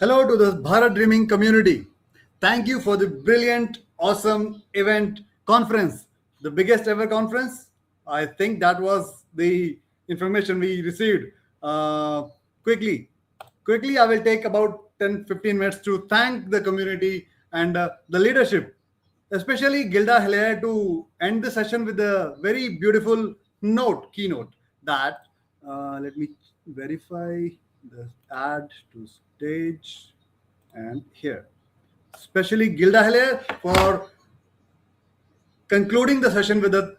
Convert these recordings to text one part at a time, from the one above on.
Hello to the Bharat Dreaming community. Thank you for the brilliant, awesome event conference. The biggest ever conference. I think that was the information we received. Uh, quickly, quickly, I will take about 10-15 minutes to thank the community and the leadership, especially Gilda Hilaire, to end the session with a very beautiful keynote that let me verify the add to stage and here. Especially Gilda Hilaire for concluding the session with a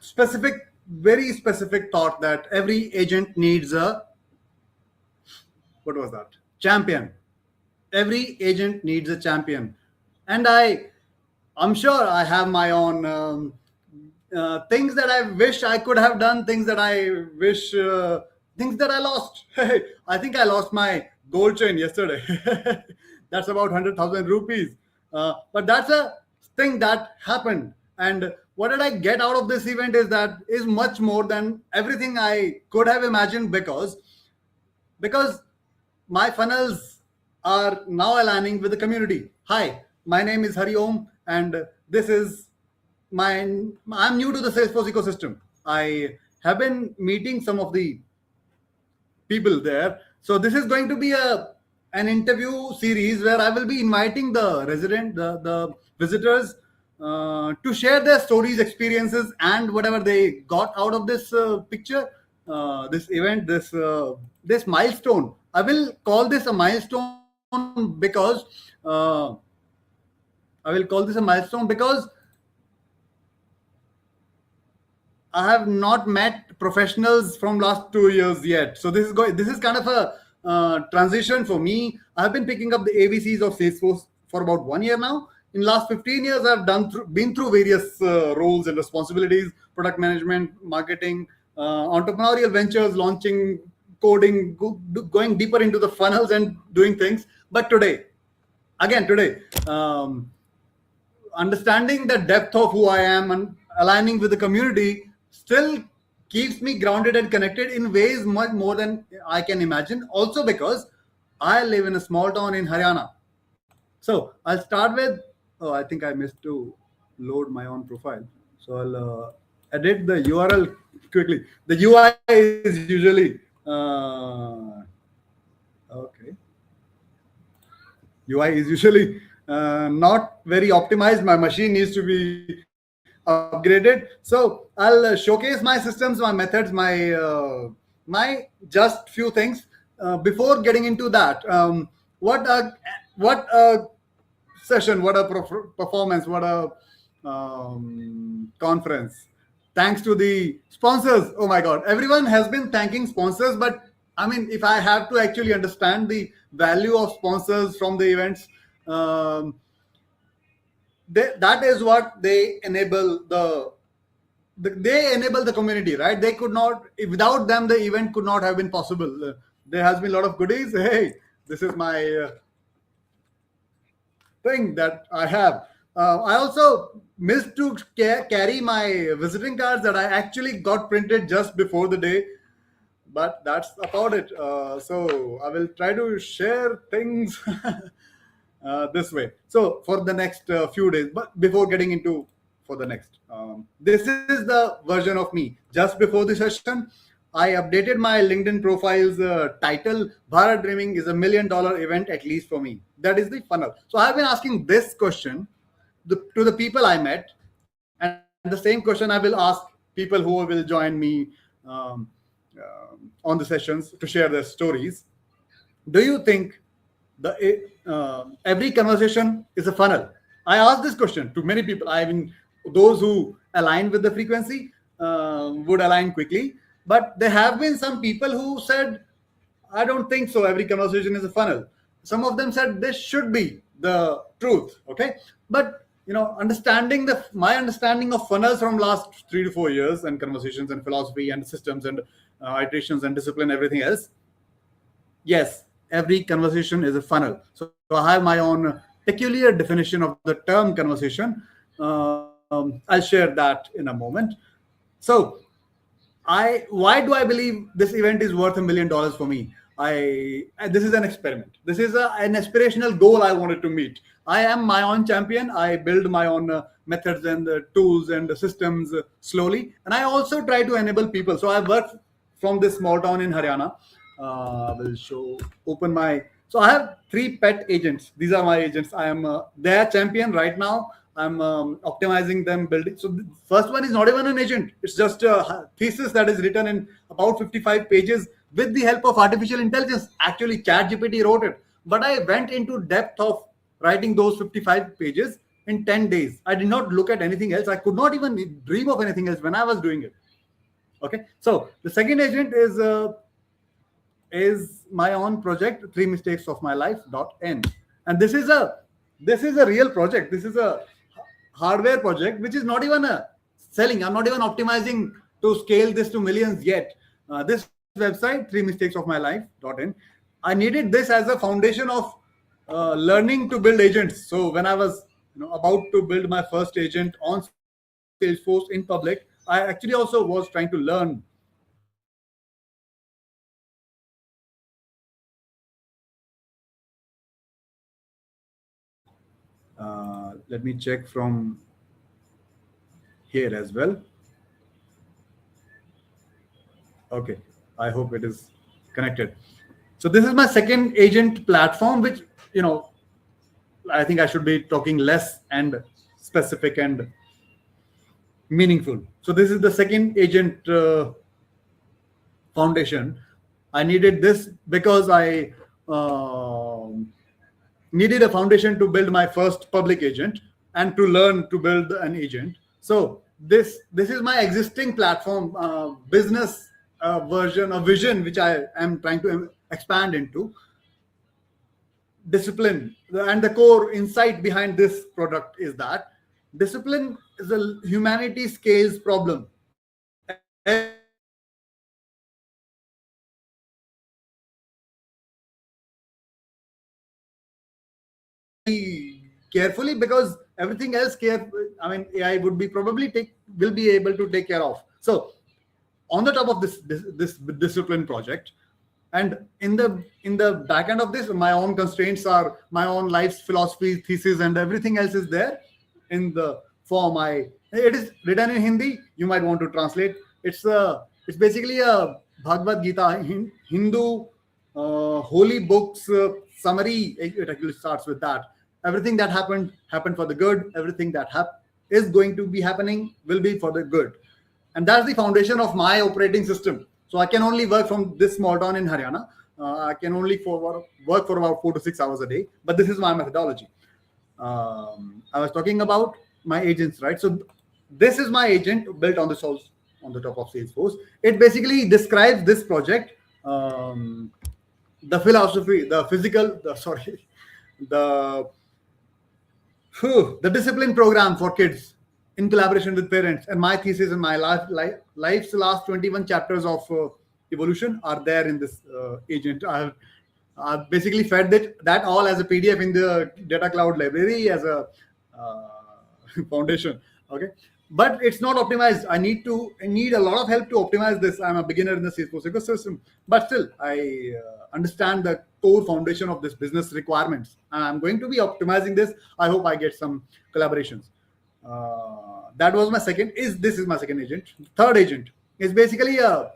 very specific thought that every agent needs a, what was that? Champion. Every agent needs a champion. And I'm sure I have my own things that I wish I could have done, things that I wish, things that I lost. I think I lost my gold chain yesterday. That's about 100,000 rupees. But that's a thing that happened. And what did I get out of this event is much more than everything I could have imagined because my funnels are now aligning with the community. Hi, my name is Hari Om, and this is I'm new to the Salesforce ecosystem. I have been meeting some of the people there. So this is going to be an interview series where I will be inviting the visitors to share their stories, experiences, and whatever they got out of this picture, this event, this milestone. I will call this a milestone because I have not met professionals from last 2 years yet. So this is kind of a transition for me. I have been picking up the ABCs of Salesforce for about 1 year now. In last 15 years, I've been through various roles and responsibilities: product management, marketing, entrepreneurial ventures, launching, coding, going deeper into the funnels and doing things. But today, understanding the depth of who I am and aligning with the community still keeps me grounded and connected in ways much more than I can imagine. Also, because I live in a small town in Haryana. So I'll start with. Oh, I think I missed to load my own profile. So I'll edit the URL quickly. The UI is usually okay. UI is usually not very optimized. My machine needs to be upgraded. So I'll showcase my systems, my methods, my just few things. Before getting into that, what a session, what a performance, what a conference. Thanks to the sponsors. Oh my God, everyone has been thanking sponsors, but I mean, if I have to actually understand the value of sponsors from the events, that is what they enable they enable the community, right? They could not, without them, the event could not have been possible. There has been a lot of goodies. Hey, this is my thing that I have. I also missed to carry my visiting cards that I actually got printed just before the day, but that's about it. So I will try to share things this way. So for the next few days, but before getting into for the next, this is the version of me just before the session. I updated my LinkedIn profile's title. Bharat Dreaming is $1 million event, at least for me. That is the funnel. So I've been asking this question to the people I met, and the same question I will ask people who will join me on the sessions to share their stories. Do you think every conversation is a funnel? I asked this question to many people. I mean, those who align with the frequency would align quickly, but there have been some people who said, I don't think so. Every conversation is a funnel. Some of them said this should be the truth. Okay. But my understanding of funnels from last 3 to 4 years and conversations and philosophy and systems and iterations and discipline, everything else. Yes, every conversation is a funnel. So I have my own peculiar definition of the term conversation. I'll share that in a moment. So why do I believe this event is worth $1 million for me? This is an experiment. This is an aspirational goal I wanted to meet. I am my own champion. I build my own methods and tools and systems slowly, and I also try to enable people. So I work from this small town in Haryana. Will show open my. So I have 3 pet agents. These are my agents. I am their champion right now. I'm optimizing them, building. So the first one is not even an agent. It's just a thesis that is written in about 55 pages with the help of artificial intelligence. Actually, ChatGPT wrote it, but I went into depth of writing those 55 pages in 10 days. I did not look at anything else. I could not even dream of anything else when I was doing it. Okay, so the second agent is my own project, 3mistakes of my life.n, and this is a real project. This is a hardware project which is not even a selling. I'm not even optimizing to scale this to millions yet. This website, 3mistakes of my life.in, I needed this as a foundation of learning to build agents. So when I was about to build my first agent on Salesforce in public, I actually also was trying to learn. Let me check from here as well. Okay, I hope it is connected. So this is my second agent platform, which I think I should be talking less and specific and meaningful. So this is the second agent foundation. I needed this because I needed a foundation to build my first public agent and to learn to build an agent. So this is my existing platform, business version or vision, which I am trying to expand into. Discipline, and the core insight behind this product is that discipline is a humanity scales problem. Every carefully, because everything else AI would be probably will be able to take care of. So on the top of this discipline project, and in the back end of this, my own constraints are my own life's philosophy, thesis, and everything else is there in the form. It is written in Hindi. You might want to translate. It's basically a Bhagavad Gita, Hindu holy books summary. It actually starts with that. Everything that happened for the good. Everything that is going to be happening will be for the good, and that's the foundation of my operating system. So I can only work from this small town in Haryana. I can only work for about 4 to 6 hours a day. But this is my methodology. I was talking about my agents, right? So this is my agent built on on the top of Salesforce. It basically describes this project, the philosophy, the physical, the discipline program for kids in collaboration with parents, and my thesis and my life's last 21 chapters of evolution are there in this agent. I've basically fed that all as a PDF in the data cloud library as a foundation. Okay, but it's not optimized. I need a lot of help to optimize this. I'm a beginner in the Salesforce ecosystem, but still I understand the core foundation of this business requirements, and I'm going to be optimizing this. I hope I get some collaborations. That was my second. This is my second agent. Third agent is basically a $1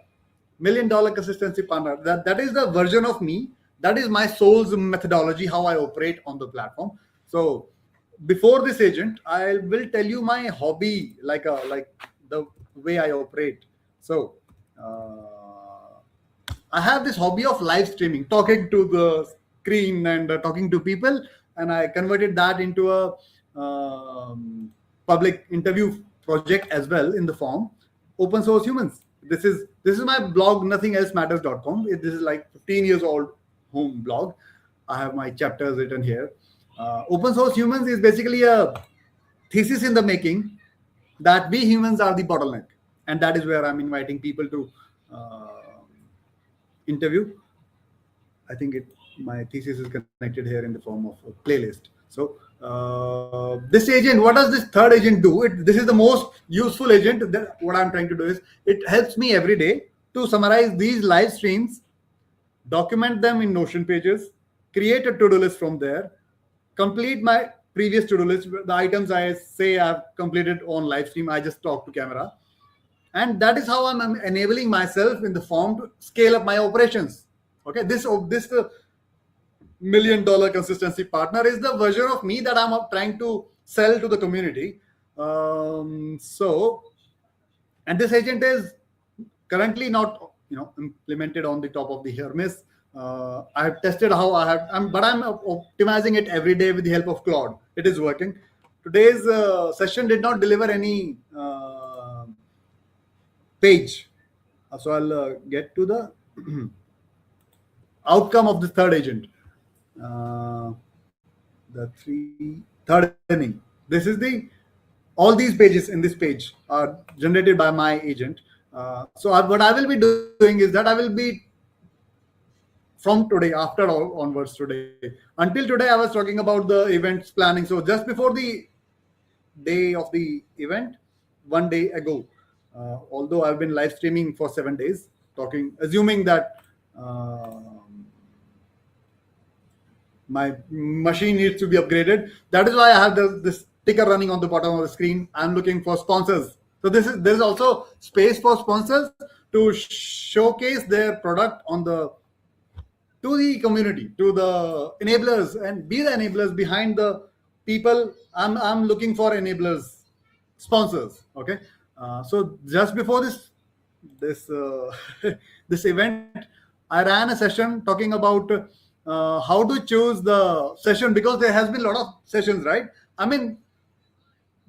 million consistency partner. That is the version of me. That is my soul's methodology, how I operate on the platform. So before this agent, I will tell you my hobby, like the way I operate. So I have this hobby of live streaming, talking to the screen and talking to people, and I converted that into a public interview project as well in the form open source humans. This is my blog, nothingelsematters.com. This is like 15 years old home blog. I have my chapters written here. Open source humans is basically a thesis in the making that we humans are the bottleneck, and that is where I'm inviting people to interview. I think my thesis is connected here in the form of a playlist. So this agent, what does this third agent do? This is the most useful agent. What I'm trying to do is it helps me every day to summarize these live streams document them in Notion pages, create a to-do list from there, complete my previous to-do list, the items I say I've completed on live stream, I just talk to camera. And that is how I'm enabling myself in the form to scale up my operations. Okay, this $1 million consistency partner is the version of me that I'm trying to sell to the community. So, and this agent is currently not implemented on the top of the Hermes. I have tested how but I'm optimizing it every day with the help of Claude. It is working. Today's session did not deliver any page, so I'll get to the outcome of the third agent. The third inning. This is all these pages in this page are generated by my agent. So what I will be doing is that I will be from today, after all onwards today. Until today, I was talking about the events planning. So just before the day of the event, one day ago, although I've been live streaming for 7 days, assuming that my machine needs to be upgraded. That is why I have this ticker running on the bottom of the screen. I'm looking for sponsors. So there's also space for sponsors to showcase their product to the community, to the enablers, and be the enablers behind the people. I'm looking for enablers, sponsors. Okay. So just before this this event, I ran a session talking about how to choose the session, because there has been a lot of sessions, right? I mean,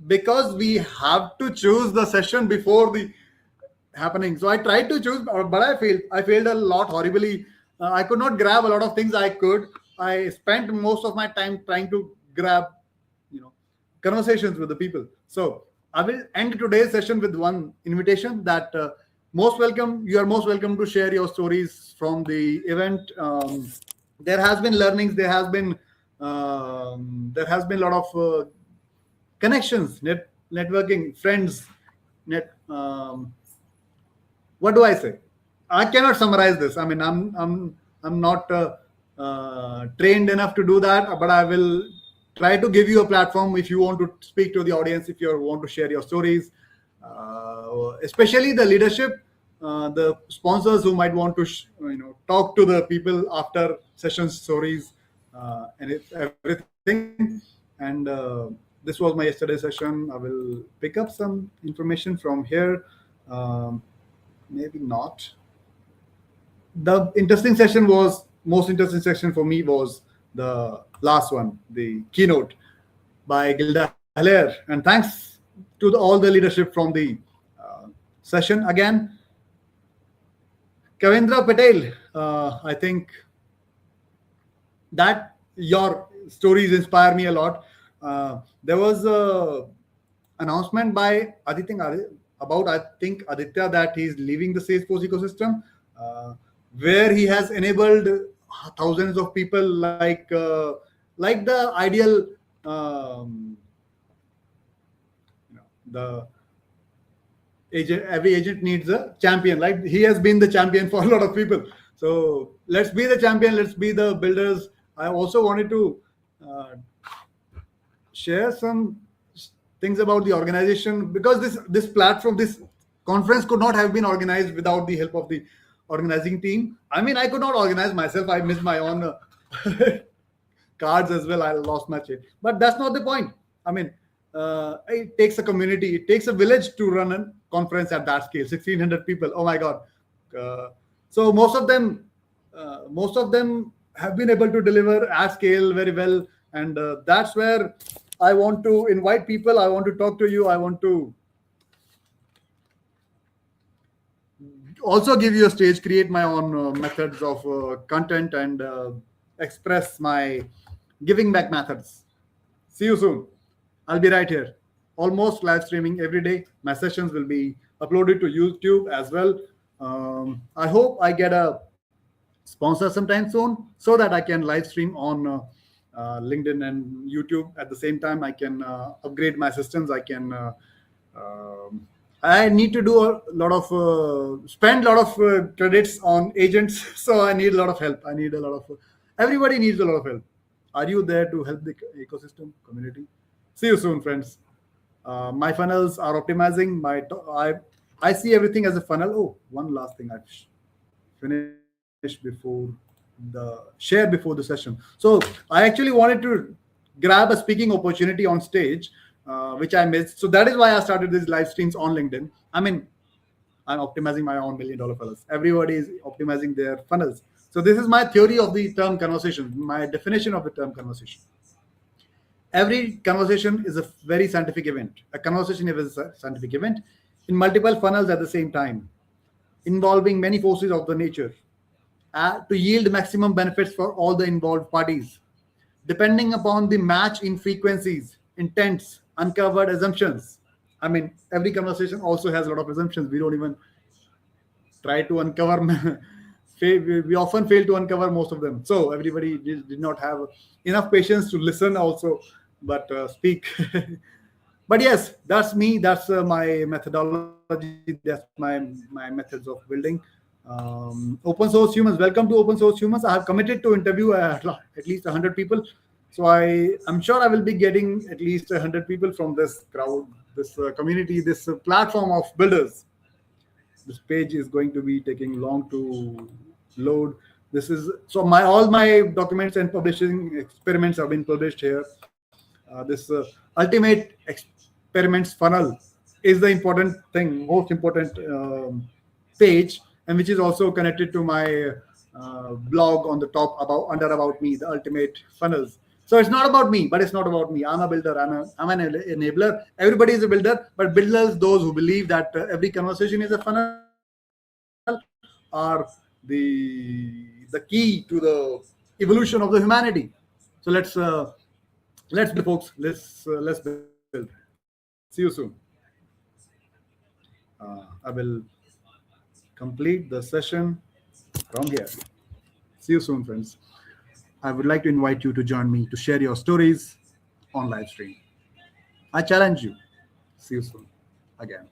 because we have to choose the session before the happening. So I tried to choose, but I failed a lot horribly. I could not grab a lot of things I could. I spent most of my time trying to grab, conversations with the people. So I will end today's session with one invitation that you are most welcome to share your stories from the event. There has been learnings. There has been a lot of connections, networking, friends. What do I say? I cannot summarize this. I mean, I'm not trained enough to do that, but I will try to give you a platform if you want to speak to the audience, if you want to share your stories, especially the leadership, the sponsors who might want to talk to the people after session stories, and everything. And this was my yesterday session. I will pick up some information from here. Maybe not. The most interesting session for me was the last one, the keynote by Gilda Haller. And thanks to all the leadership from the session. Again, Kavindra Patel, I think that your stories inspire me a lot. There was a announcement by Aditya that he's leaving the Salesforce ecosystem, where he has enabled thousands of people, like the ideal, the agent. Every agent needs a champion. Like he has been the champion for a lot of people. So let's be the champion. Let's be the builders. I also wanted to share some things about the organization, because this platform, this conference could not have been organized without the help of the organizing team. I mean, I could not organize myself. I missed my own cards as well. I lost my chain, but that's not the point. I mean, it takes a community, it takes a village to run a conference at that scale. 1,600 people. Oh my God! So most of them have been able to deliver at scale very well, and that's where I want to invite people. I want to talk to you. I want to also give you a stage, create my own methods of content, and express my giving back methods. See you soon. I'll be right here. Almost live streaming every day. My sessions will be uploaded to YouTube as well. I hope I get a sponsor sometime soon, so that I can live stream on LinkedIn and YouTube at the same time. I can upgrade my systems. I can I need to do a lot of spend a lot of credits on agents, so I need a lot of help. I need a lot of everybody needs a lot of help. Are you there to help the ecosystem community? See you soon, friends. My funnels are optimizing. I see everything as a funnel. Oh, one last thing I've finished before share before the session. So I actually wanted to grab a speaking opportunity on stage, which I missed. So that is why I started these live streams on LinkedIn. I mean, I'm optimizing my own $1 million funnels. Everybody is optimizing their funnels. So this is my theory of the term conversation, my definition of the term conversation. Every conversation is a very scientific event. A conversation is a scientific event in multiple funnels at the same time, involving many forces of the nature to yield maximum benefits for all the involved parties. Depending upon the match in frequencies, intents, uncovered assumptions. I mean, every conversation also has a lot of assumptions. We don't even try to uncover. We often fail to uncover most of them. So everybody did not have enough patience to listen also, but speak. But yes, that's me. That's my methodology. That's my methods of building. Open source humans. Welcome to open source humans. I have committed to interview at least 100 people. So I'm sure I will be getting at least 100 people from this crowd, this community, this platform of builders. This page is going to be taking long to load. This is so my all my documents and publishing experiments have been published here. This ultimate experiments funnel is the important thing, most important page, and which is also connected to my blog on the top about me, the ultimate funnels. So it's not about me, but it's not about me. I'm a builder. I'm an enabler. Everybody is a builder, but builders, those who believe that every conversation is a funnel, are the key to the evolution of the humanity. So let's build, folks. Let's build. See you soon. I will complete the session from here. See you soon, friends. I would like to invite you to join me to share your stories on live stream. I challenge you. See you soon again.